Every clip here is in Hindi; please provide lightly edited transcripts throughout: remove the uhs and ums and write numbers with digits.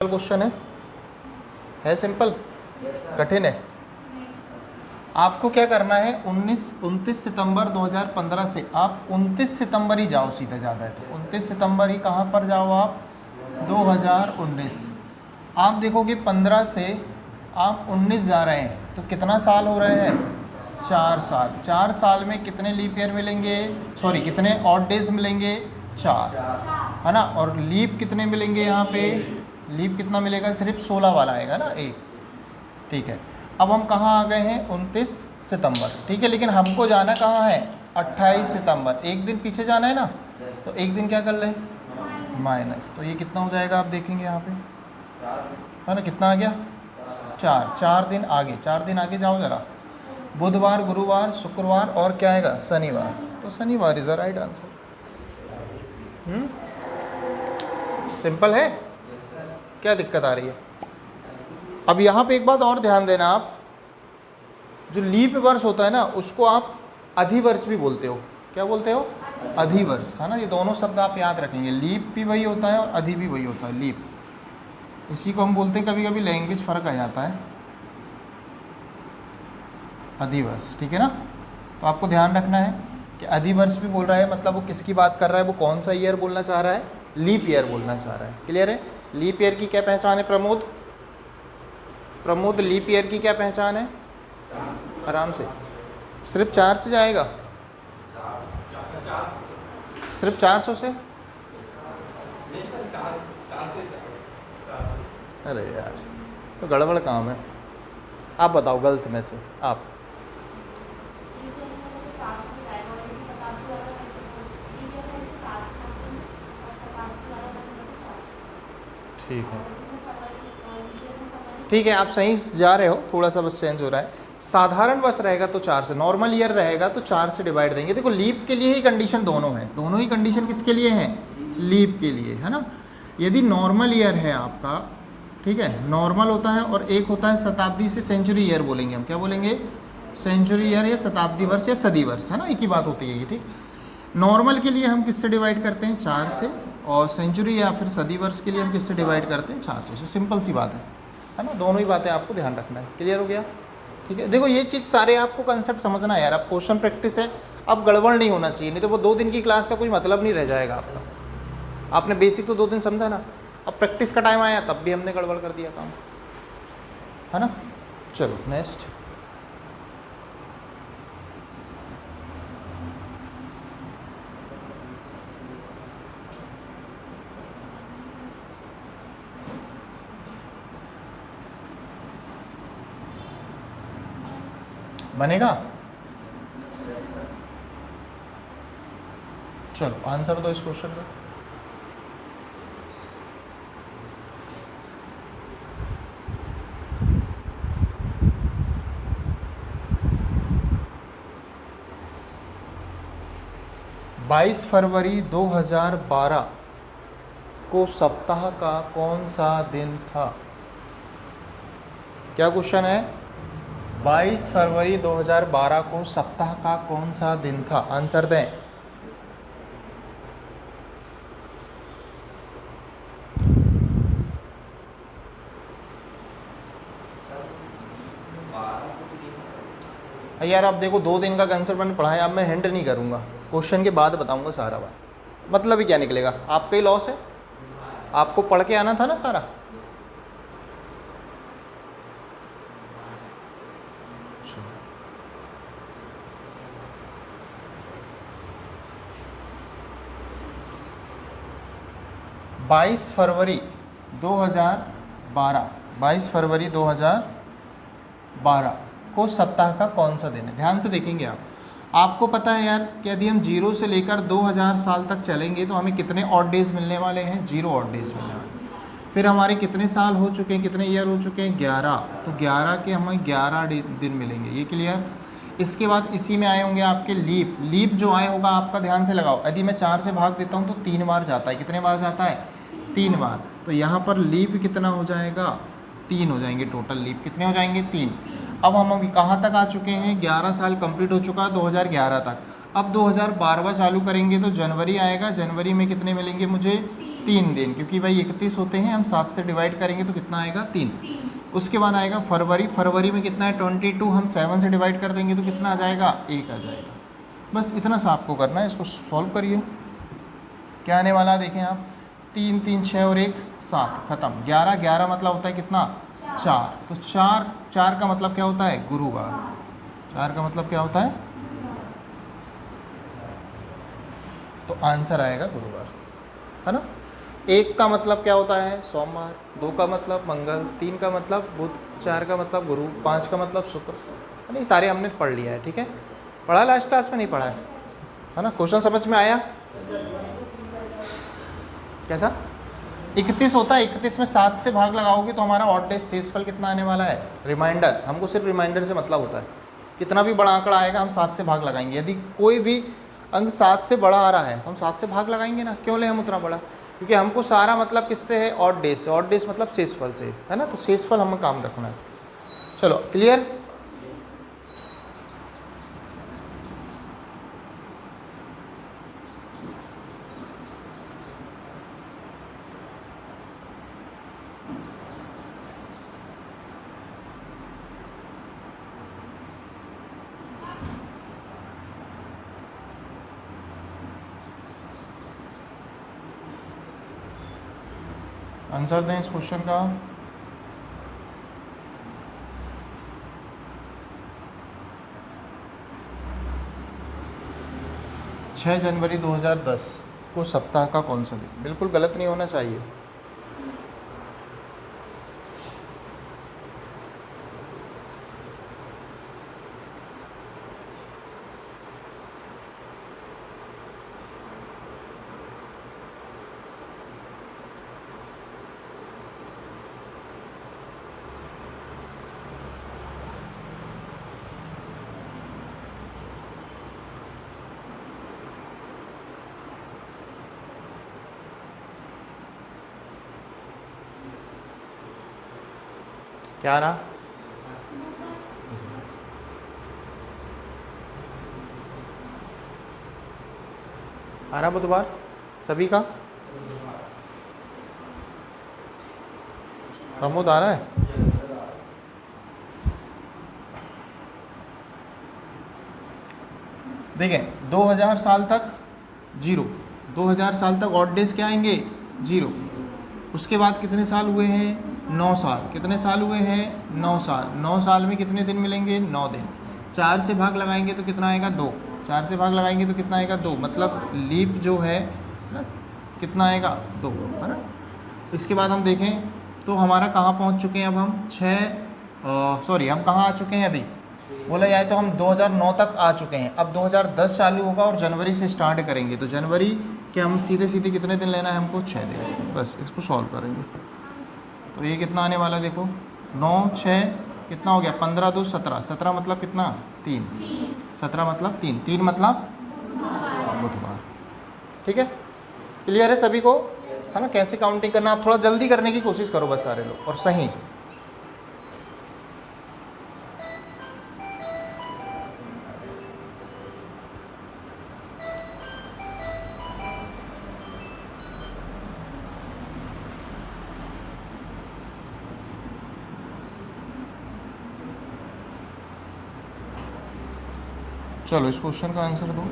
क्वेश्चन है सिंपल, कठिन है। आपको क्या करना है, 29 सितंबर 2015 से आप 29 सितंबर ही जाओ, सीधा ज़्यादा है तो 29 सितंबर ही कहाँ पर जाओ आप, 2019। आप देखोगे 15 से आप 19 जा रहे हैं तो कितना साल हो रहे हैं, 4 साल। 4 साल में कितने लीप ईयर मिलेंगे, सॉरी कितने ऑड डेज मिलेंगे, 4, है ना। और लीप कितने मिलेंगे, यहाँ पे लीप कितना मिलेगा, सिर्फ 16 वाला आएगा ना, एक। ठीक है, अब हम कहाँ आ गए हैं, 29 सितंबर। ठीक है, लेकिन हमको जाना कहाँ है, 28 सितंबर। एक दिन पीछे जाना है ना, तो एक दिन क्या कर लें, माइनस। तो ये कितना हो जाएगा, आप देखेंगे यहाँ पे, है ना, कितना आ गया, 4 दिन आगे, 4 दिन आगे जाओ ज़रा। बुधवार, गुरुवार, शुक्रवार और क्या आएगा, शनिवार। तो शनिवार is the right answer. Simple है, क्या दिक्कत आ रही है। अब यहाँ पे एक बात और ध्यान देना, आप जो लीप वर्ष होता है ना, उसको आप अधिवर्ष भी बोलते हो। क्या बोलते हो, अधिवर्ष, है ना। ये दोनों शब्द आप याद रखेंगे, लीप भी वही होता है और अधि भी वही होता है, लीप। इसी को हम बोलते हैं, कभी कभी लैंग्वेज फ़र्क आ जाता है, अधिवर्ष। ठीक है ना, तो आपको ध्यान रखना है कि अधिवर्ष भी बोल रहा है, मतलब वो किसकी बात कर रहा है, वो कौन सा ईयर बोलना चाह रहा है, लीप ईयर बोलना चाह रहा है। क्लियर है। लीप ईयर की क्या पहचान है, प्रमोद लीप ईयर की क्या पहचान है, आराम से, सिर्फ 4 से जाएगा, सिर्फ 400 से। अरे यार, तो गड़बड़ काम है। आप बताओ गर्ल्स में से, आप। ठीक है, ठीक है, आप सही जा रहे हो, थोड़ा सा बस चेंज हो रहा है। साधारण वर्ष रहेगा तो 4 से, नॉर्मल ईयर रहेगा तो 4 से डिवाइड देंगे। देखो लीप के लिए ही कंडीशन दोनों है, दोनों ही कंडीशन किसके लिए हैं, लीप के लिए, है ना। यदि नॉर्मल ईयर है आपका, ठीक है, नॉर्मल होता है, और एक होता है शताब्दी से सेंचुरी ईयर बोलेंगे हम, क्या बोलेंगे, सेंचुरी ईयर या शताब्दी वर्ष या सदी वर्ष, है ना, एक ही बात होती है ये। ठीक, नॉर्मल के लिए हम किससे डिवाइड करते हैं, 4 से, और सेंचुरी या फिर सदी वर्ष के लिए हम किससे डिवाइड करते हैं, 400 से। सिंपल सी बात है ना। दोनों ही बातें आपको ध्यान रखना है। क्लियर हो गया। ठीक है, देखो ये चीज़ सारे आपको कंसेप्ट समझना है यार। अब क्वेश्चन प्रैक्टिस है, अब गड़बड़ नहीं होना चाहिए, नहीं तो वो 2 दिन की क्लास का कोई मतलब नहीं रह जाएगा आपका। आपने बेसिक तो 2 दिन समझा ना, अब प्रैक्टिस का टाइम आया तब भी हमने गड़बड़ कर दिया काम, है ना। चलो नेक्स्ट। बनेगा, चलो आंसर दो इस क्वेश्चन का। बाईस फरवरी 2012 को सप्ताह का कौन सा दिन था। क्या क्वेश्चन है, 22 फरवरी 2012 को सप्ताह का कौन सा दिन था, आंसर दें। यार आप देखो, 2 दिन का कंसेप्ट मैंने पढ़ा है, अब मैं हिंट नहीं करूँगा, क्वेश्चन के बाद बताऊँगा सारा बात, मतलब ही क्या निकलेगा, आपका ही लॉस है, आपको पढ़ के आना था ना सारा। बाईस फरवरी 2012 22 फरवरी 2012 को सप्ताह का कौन सा दिन है। ध्यान से देखेंगे आप, आपको पता है यार कि यदि हम 0 से लेकर 2000 साल तक चलेंगे तो हमें कितने ऑड डेज मिलने वाले हैं, 0 ऑड डेज मिलने वाले हैं। फिर हमारे कितने साल हो चुके हैं, कितने ईयर हो चुके हैं, 11, तो 11 के हमें 11 दिन मिलेंगे, ये क्लियर। इसके बाद इसी में आए होंगे आपके लीप, लीप जो आए होगा आपका ध्यान से लगाओ, यदि मैं 4 से भाग देता हूँ तो 3 बार जाता है, कितने बार जाता है, 3 बार। तो यहाँ पर लीप कितना हो जाएगा, 3 हो जाएंगे, टोटल लीप कितने हो जाएंगे, 3। अब हम अभी कहाँ तक आ चुके हैं, 11 साल कंप्लीट हो चुका है 2011 तक। अब 2012वां चालू करेंगे तो जनवरी आएगा, जनवरी में कितने मिलेंगे मुझे, 3 दिन, क्योंकि भाई 31 होते हैं, हम 7 से डिवाइड करेंगे तो कितना आएगा 3। उसके बाद आएगा फरवरी, फरवरी में कितना है 22, हम 7 से डिवाइड कर देंगे तो कितना आ जाएगा 1 आ जाएगा। बस इतना सा आपको करना है, इसको सॉल्व करिए। क्या आने वाला है देखें आप, 3 3 6 और 1 7, खत्म। 11 11 मतलब होता है कितना 4, तो 4 का मतलब क्या होता है गुरुवार, 4 का मतलब क्या होता है, तो आंसर आएगा गुरुवार, है ना। 1 का मतलब क्या होता है सोमवार, 2 का मतलब मंगल, 3 का मतलब बुध, 4 का मतलब गुरु, 5 का मतलब शुक्र। नहीं सारे हमने पढ़ लिया है, ठीक है, पढ़ा लास्ट क्लास में नहीं पढ़ा है ना। क्वेश्चन समझ में आया कैसा। 31 होता है, 31 में 7 से भाग लगाओगे तो हमारा ऑड डेज शेषफल कितना आने वाला है, रिमाइंडर। हमको सिर्फ रिमाइंडर से मतलब होता है, कितना भी बड़ा आंकड़ा आएगा हम 7 से भाग लगाएंगे। यदि कोई भी अंक 7 से बड़ा आ रहा है हम 7 से भाग लगाएंगे ना, क्यों ले हम उतना बड़ा, क्योंकि हमको सारा मतलब किससे है, ऑड डेज से। ऑड डेज मतलब शेषफल से, है ना, तो शेषफल हमें काम रखना है। चलो क्लियर। आंसर दें इस क्वेश्चन का। छः जनवरी 2010 को सप्ताह का कौन सा दिन, बिल्कुल गलत नहीं होना चाहिए। क्या रहा, आ रहा बुधवार सभी का, प्रमोद आ रहा है। देखें 2000 साल तक 0, 2000 साल तक ऑड डेज क्या आएंगे 0। उसके बाद कितने साल हुए हैं 9 साल, कितने साल हुए हैं 9 साल। 9 साल में कितने दिन मिलेंगे 9 दिन। 4 से भाग लगाएंगे तो कितना आएगा 2, 4 से भाग लगाएंगे तो कितना आएगा 2, मतलब लीप जो है ना कितना आएगा 2, है ना। इसके बाद हम देखें तो हमारा कहाँ पहुँच चुके हैं अब हम 6 सॉरी हम कहाँ आ चुके हैं अभी, बोला जाए तो हम 2009 तक आ चुके हैं। अब 2010 चालू होगा और जनवरी से स्टार्ट करेंगे, तो जनवरी के हम सीधे सीधे कितने दिन लेना है हमको 6 दिन, बस इसको सॉल्व करेंगे। तो ये कितना आने वाला देखो 9 6 कितना हो गया 15 2 17, 17 मतलब कितना 3, 17 मतलब 3, 3 मतलब बुधवार। ठीक है, क्लियर है सभी को, है ना। कैसे काउंटिंग करना, आप थोड़ा जल्दी करने की कोशिश करो बस सारे लोग, और सही। चलो इस क्वेश्चन का आंसर दो।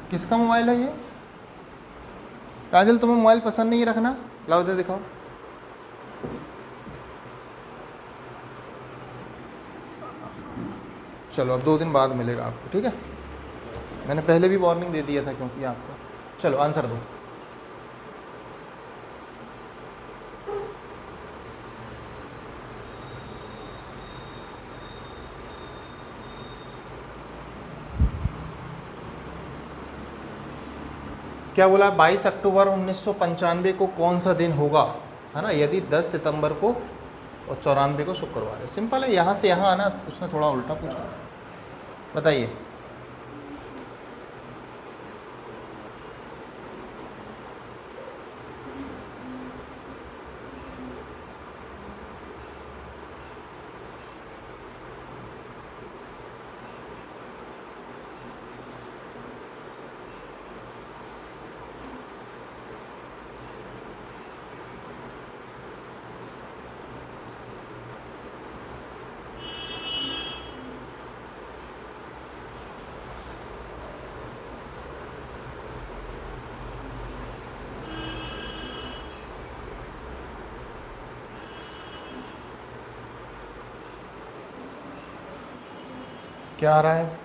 किसका मोबाइल है ये, काजल तुम्हें मोबाइल पसंद नहीं रखना, लाओ दे दिखाओ। चलो अब 2 दिन बाद मिलेगा आपको, ठीक है। मैंने पहले भी वार्निंग दे दिया था क्योंकि आपको। चलो आंसर दो। क्या बोला 22 अक्टूबर 1995 को कौन सा दिन होगा, है ना, यदि 10 सितंबर को और 94 को शुक्रवार है। सिंपल है, यहाँ से यहाँ आना, उसने थोड़ा उल्टा पूछा। बताइए। क्या आ रहा है?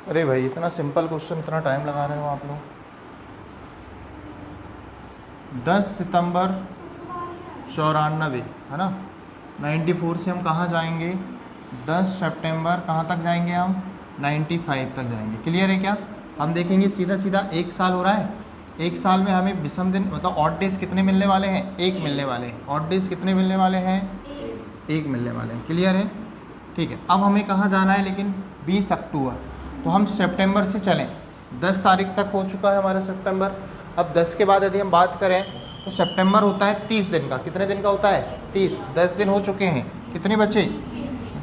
अरे भाई इतना सिंपल क्वेश्चन, इतना टाइम लगा रहे हो आप लोग। 10 सितंबर 94 है ना, 94 से हम कहाँ जाएंगे? 10 सितंबर कहाँ तक जाएंगे हम? 95 तक जाएंगे। क्लियर है क्या? हम देखेंगे सीधा सीधा, एक साल हो रहा है, एक साल में हमें विषम दिन मतलब ऑड डेज कितने मिलने वाले हैं? एक मिलने वाले हैं। ऑड डेज कितने मिलने वाले हैं? एक मिलने वाले हैं। क्लियर है? ठीक है। अब हमें कहाँ जाना है लेकिन? 20 अक्टूबर। तो हम सितंबर से चलें, 10 तारीख तक हो चुका है हमारा सितंबर। अब 10 के बाद यदि हम बात करें तो सितंबर होता है 30 दिन का। कितने दिन का होता है? 30। 10 दिन हो चुके हैं, कितने बचे?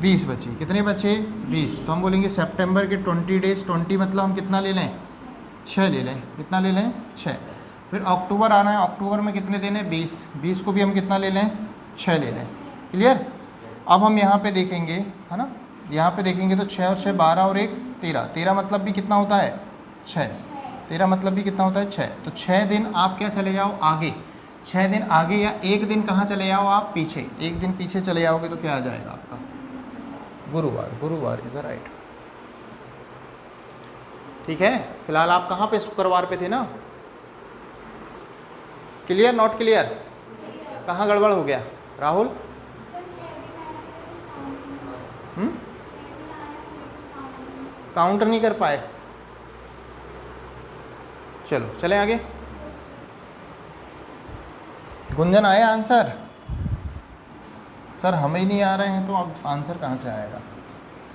20 बचे। कितने बचे? 20। तो हम बोलेंगे सितंबर के 20 डेज, 20 मतलब हम कितना ले लें? 6 ले लें। कितना ले लें? 6। फिर अक्टूबर आना है, अक्टूबर में कितने दिन है? 20। 20 को भी हम कितना ले लें? 6 ले लें। क्लियर? अब हम यहाँ पे देखेंगे, है ना, यहाँ पे देखेंगे तो 6 और 6 12 और 1 13। 13 मतलब भी कितना होता है? 6। 13 मतलब भी कितना होता है? 6। तो 6 दिन आप क्या चले जाओ आगे, 6 दिन आगे, या एक दिन कहाँ चले जाओ आप? पीछे। एक दिन पीछे चले जाओगे तो क्या आ जाएगा आपका? गुरुवार। गुरुवार इज राइट। ठीक है। फिलहाल आप कहाँ पे? शुक्रवार पे थे ना। क्लियर? Not clear? कहाँ गड़बड़ हो गया राहुल? काउंट नहीं कर पाए? चलो चले आगे। गुंजन आया आंसर? सर हमें ही नहीं आ रहे हैं तो अब आंसर कहाँ से आएगा?